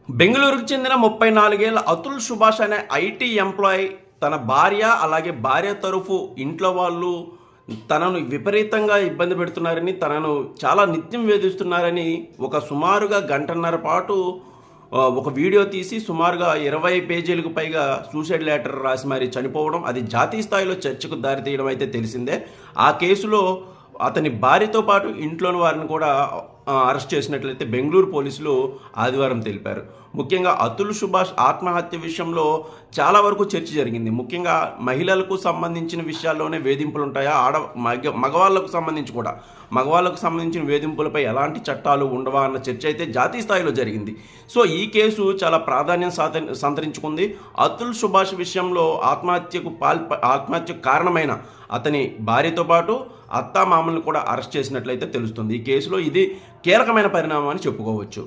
బెంగళూరుకు చెందిన 34 ఏళ్ల అతుల్ సుభాష్ అనే ఐటీ ఎంప్లాయీ తన భార్య, అలాగే భార్య తరఫు ఇంట్లో వాళ్ళు తనను విపరీతంగా ఇబ్బంది పెడుతున్నారని, తనను చాలా నిత్యం వేధిస్తున్నారని సుమారుగా గంటన్నర పాటు ఒక వీడియో తీసి సుమారుగా 20 పేజీలకు పైగా సూసైడ్ లెటర్ రాసి మరి చనిపోవడం, అది జాతీయ స్థాయిలో చర్చకు దారితీయడం అయితే తెలిసిందే. ఆ కేసులో అతని భార్యతో పాటు ఇంట్లోని వారిని కూడా అరెస్ట్ చేసినట్లయితే బెంగళూరు పోలీసులు ఆదివారం తెలిపారు. ముఖ్యంగా అతుల్ సుభాష్ ఆత్మహత్య విషయంలో చాలా వరకు చర్చ జరిగింది. ముఖ్యంగా మహిళలకు సంబంధించిన విషయాల్లోనే వేధింపులు ఉంటాయా, మగవాళ్ళకు సంబంధించిన వేధింపులపై ఎలాంటి చట్టాలు ఉండవా అన్న చర్చ అయితే జాతీయ స్థాయిలో జరిగింది. సో ఈ కేసు చాలా ప్రాధాన్యం సంతరించుకుంది. అతుల్ సుభాష్ విషయంలో ఆత్మహత్యకు కారణమైన అతని భార్యతో పాటు అత్తామామలను కూడా అరెస్ట్ చేసినట్లయితే తెలుస్తుంది. ఈ కేసులో ఇది కీలకమైన పరిణామం అని చెప్పుకోవచ్చు.